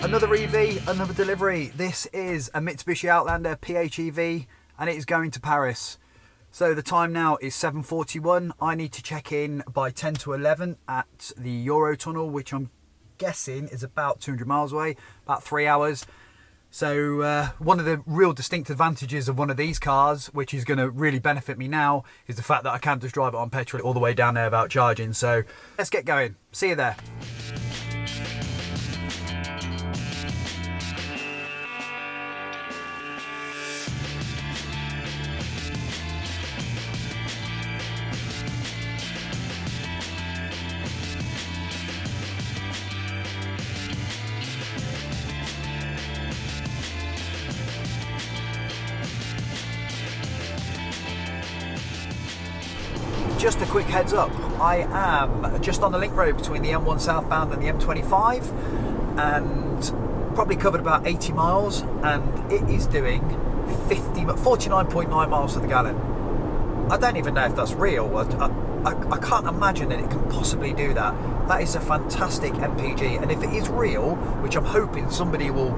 Another EV, another delivery. This is a Mitsubishi Outlander PHEV and it is going to Paris. So the time now is 7:41. I need to check in by 10 to 11 at the Eurotunnel, which I'm guessing is about 200 miles away, about 3 hours. So one of the real distinct advantages of one of these cars, which is going to really benefit me now, is the fact that I can't just drive it on petrol all the way down there without charging. So let's get going. See you there. Just a quick heads up, I am just on the link road between the M1 southbound and the M25 and probably covered about 80 miles and it is doing 49.9 miles to the gallon. I don't even know if that's real. I can't imagine that it can possibly do that. That is a fantastic MPG, and if it is real, which I'm hoping somebody will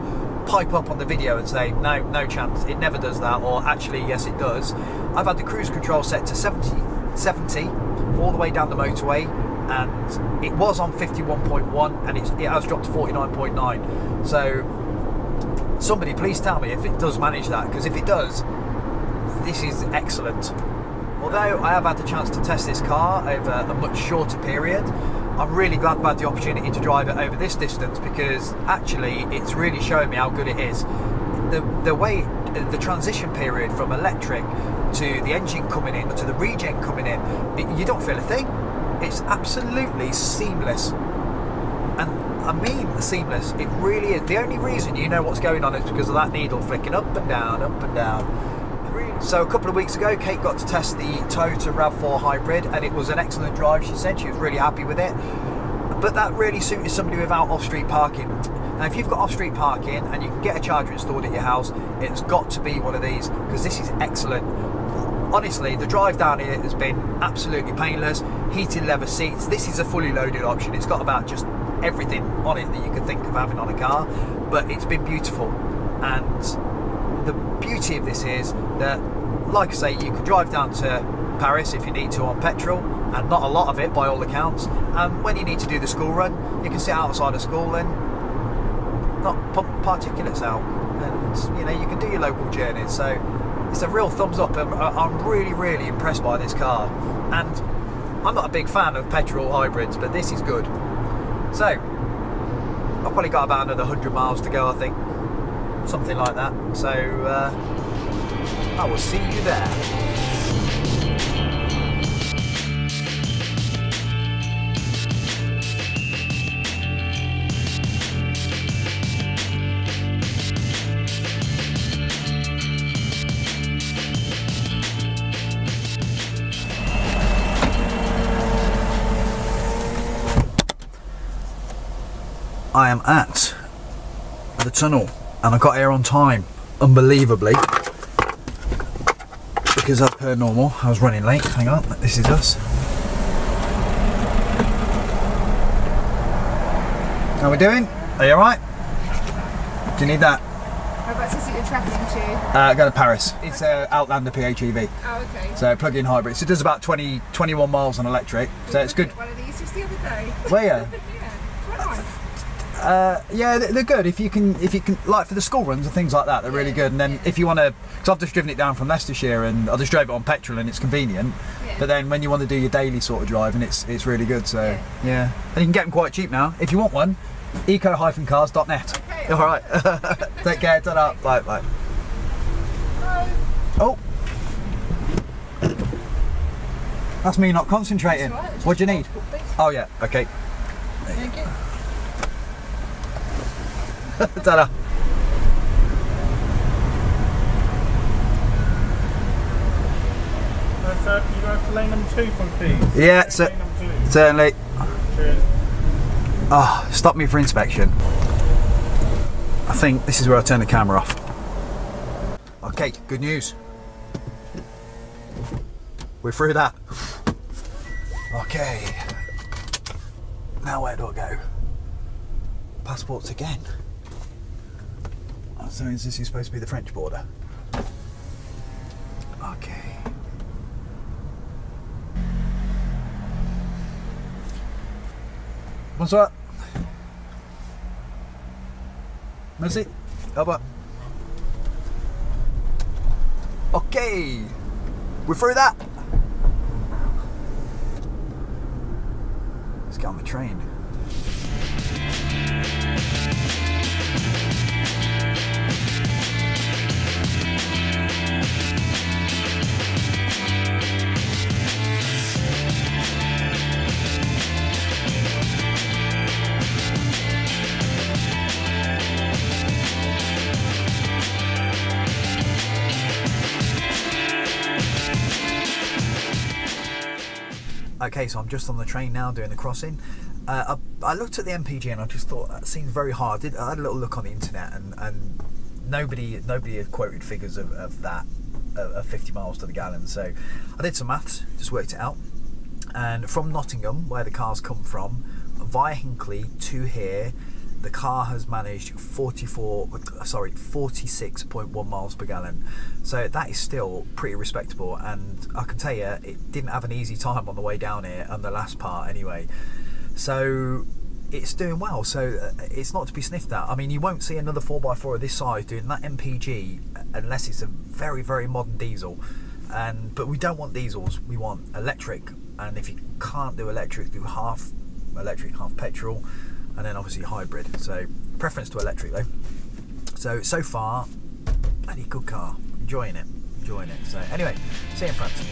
pipe up on the video and say no chance, it never does that, or actually yes it does. I've had the cruise control set to 70 all the way down the motorway and it was on 51.1 and it has dropped to 49.9. so somebody please tell me if it does manage that, because if it does, this is excellent. Although I have had the chance to test this car over a much shorter period, I'm really glad I've had the opportunity to drive it over this distance, because actually it's really showing me how good it is. The way the transition period from electric to the engine coming in to the regen coming in, you don't feel a thing. It's absolutely seamless, and I mean seamless. It really is. The only reason you know what's going on is because of that needle flicking up and down, up and down. So a couple of weeks ago, Kate got to test the Toyota RAV4 hybrid, and it was an excellent drive. She said she was really happy with it, but that really suited somebody without off-street parking. Now, if you've got off-street parking and you can get a charger installed at your house, it's got to be one of these, because this is excellent. Honestly, the drive down here has been absolutely painless. Heated leather seats. This is a fully loaded option. It's got about just everything on it that you could think of having on a car, but it's been beautiful. And the beauty of this is that, like I say, you can drive down to Paris if you need to on petrol, and not a lot of it by all accounts. And when you need to do the school run, you can sit outside of school and not pump particulates out, and you know, you can do your local journeys. So it's a real thumbs up. I'm really impressed by this car, and I'm not a big fan of petrol hybrids, but this is good. So I've probably got about another 100 miles to go, I think, something like that. So I will see you there. I am at the tunnel and I got here on time, unbelievably, because as per normal I was running late. Hang on, this is us. How we doing? Are you alright? Do you need that? Whereabouts is it you're travelling to? Go to Paris. It's an Outlander PHEV. Oh, okay. So plug-in hybrid. So it does about 21 miles on electric. So it's good. One of these just the other day. Where? Yeah, quite nice. Yeah, they're good if you can, like for the school runs and things like that, they're really good. And then if you want to, because I've just driven it down from Leicestershire and I just drove it on petrol and it's convenient. Yeah. But then when you want to do your daily sort of driving, it's really good. So yeah, and you can get them quite cheap now. If you want one, eco-cars.net. Okay. All right. Take care. Ta-da. Bye. Bye. Bye. Oh, that's me not concentrating. Right. What do you need? Oh yeah. Okay. Thank you. Ta-da. So you go for lane number 2 for please? Yeah, certainly. Cheers. Oh, stop me for inspection. I think this is where I turn the camera off. Okay, good news. We're through that. Okay. Now where do I go? Passports again. So is this supposed to be the French border? Okay. Bonsoir. Merci. Au revoir. Okay. We're through that. Let's get on the train. Okay, so I'm just on the train now doing the crossing. I looked at the MPG and I just thought that seems very hard. I had a little look on the internet and nobody had quoted figures of that, of 50 miles to the gallon. So I did some maths, just worked it out. And from Nottingham, where the cars come from, via Hinckley to here, the car has managed 46.1 miles per gallon. So that is still pretty respectable, and I can tell you it didn't have an easy time on the way down here on the last part anyway. So it's doing well, so it's not to be sniffed at. I mean, you won't see another 4x4 of this size doing that MPG unless it's a very, very modern diesel. But we don't want diesels, we want electric, and if you can't do electric, do half electric, half petrol, and then obviously hybrid. So preference to electric though. So far, bloody good car. Enjoying it. So anyway, see you in France.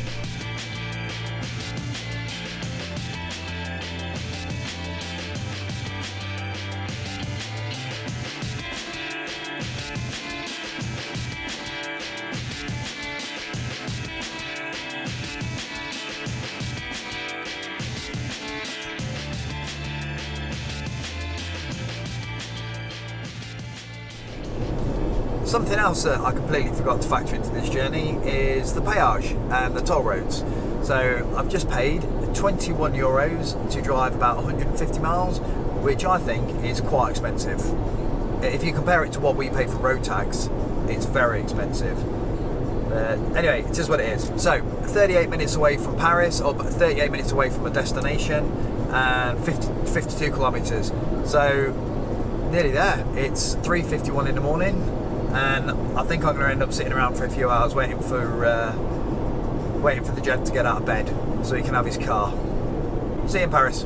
Something else that I completely forgot to factor into this journey is the peage and the toll roads. So I've just paid €21 to drive about 150 miles, which I think is quite expensive. If you compare it to what we pay for road tax, it's very expensive. Anyway, it is what it is. So 38 minutes away from Paris, or 38 minutes away from a destination, and 52 kilometers. So nearly there. It's 3:51 in the morning. And I think I'm going to end up sitting around for a few hours waiting for the gent to get out of bed so he can have his car. See you in Paris.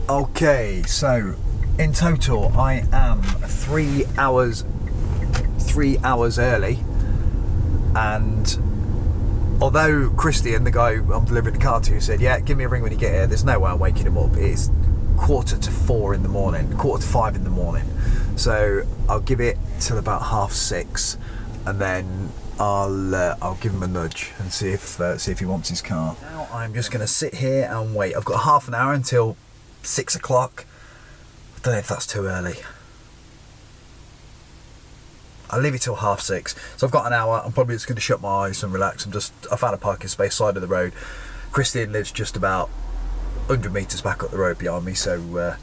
Okay, so in total I am 3 hours early, and although Christian, the guy I'm delivering the car to, said, yeah, give me a ring when you get here, there's no way I'm waking him up. It's 4:45 in the morning, 4:45 in the morning. So I'll give it till about 6:30, and then I'll give him a nudge and see if he wants his car. Now I'm just going to sit here and wait. I've got half an hour until 6 o'clock. I don't know if that's too early. I'll leave it till 6:30. So I've got an hour. I'm probably just going to shut my eyes and relax. I found a parking space side of the road. Christian lives just about 100 metres back up the road behind me. So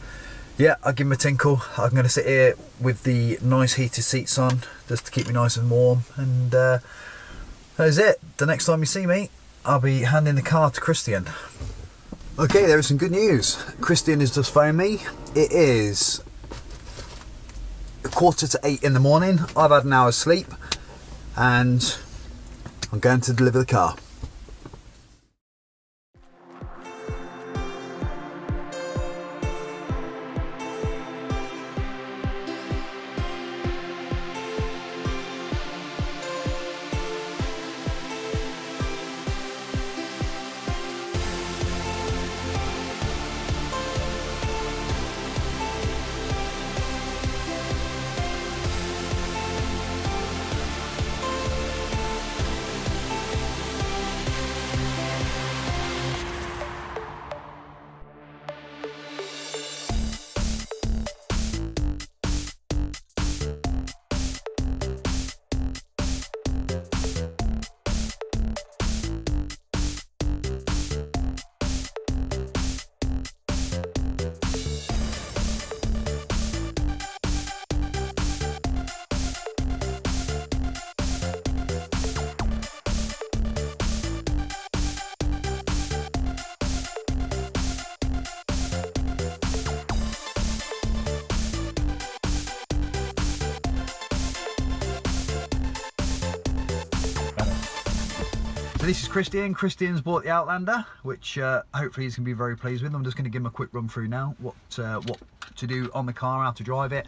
yeah, I'll give him a tinkle. I'm going to sit here with the nice heated seats on just to keep me nice and warm. And that is it. The next time you see me, I'll be handing the car to Christian. Okay, there is some good news. Christian has just phoned me. It is 7:45 in the morning. I've had an hour's sleep and I'm going to deliver the car. So this is Christian. Christian's bought the Outlander, which hopefully he's going to be very pleased with. I'm just going to give him a quick run through now, what to do on the car, how to drive it.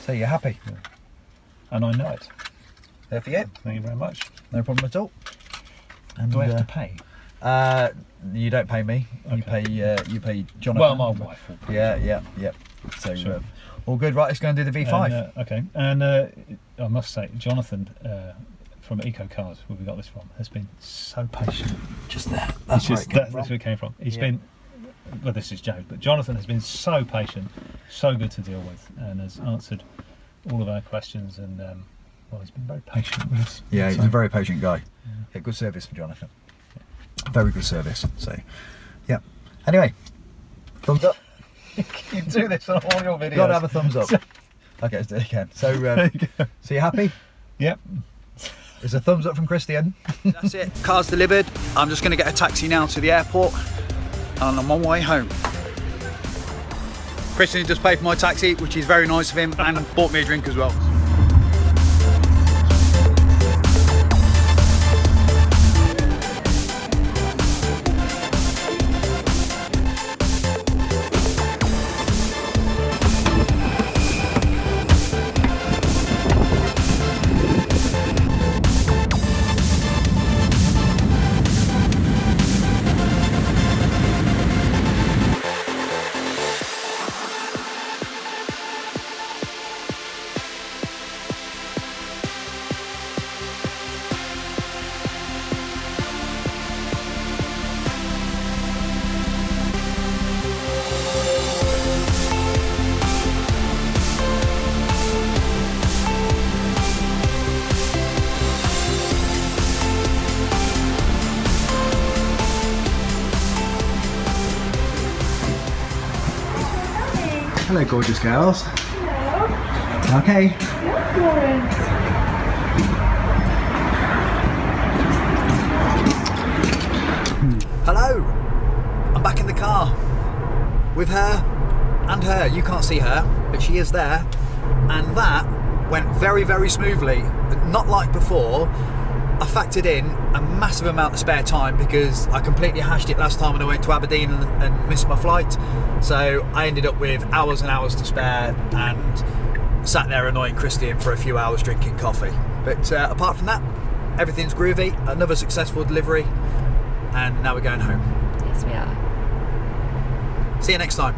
So you're happy? Yeah. And I know it. There for you. Thank you very much. No problem at all. And, do I have to pay? You don't pay me. Okay. You pay Jonathan. Well, my wife will pay. Yeah. So Sure. all good. Right, let's go and do the V5. And, okay. And I must say, Jonathan from Eco Cars, where we got this from, has been so patient. Just there. That's where it came That's from. where it came from. He's been. Well, this is Joe, but Jonathan has been so patient, so good to deal with, and has answered all of our questions. And well, he's been very patient with us. Yeah, he's So, a very patient guy. Yeah. Yeah, good service for Jonathan. Very good service. So, yeah. Anyway, thumbs up. You do this on all your videos. Got to have a thumbs up. Okay, let's do it again. So, so you happy? Yep. It's a thumbs up from Christian. That's it. Car's delivered. I'm just going to get a taxi now to the airport, and I'm on my way home. Christian just paid for my taxi, which is very nice of him, and bought me a drink as well. Hello, gorgeous girls. Hello. Okay. Yep, Florence. Hello. I'm back in the car with her and her. You can't see her, but she is there. And that went very, very smoothly. Not like before. I factored in a massive amount of spare time because I completely hashed it last time when I went to Aberdeen and missed my flight. So I ended up with hours and hours to spare and sat there annoying Christian for a few hours drinking coffee. But apart from that, everything's groovy. Another successful delivery, and now we're going home. Yes, we are. See you next time.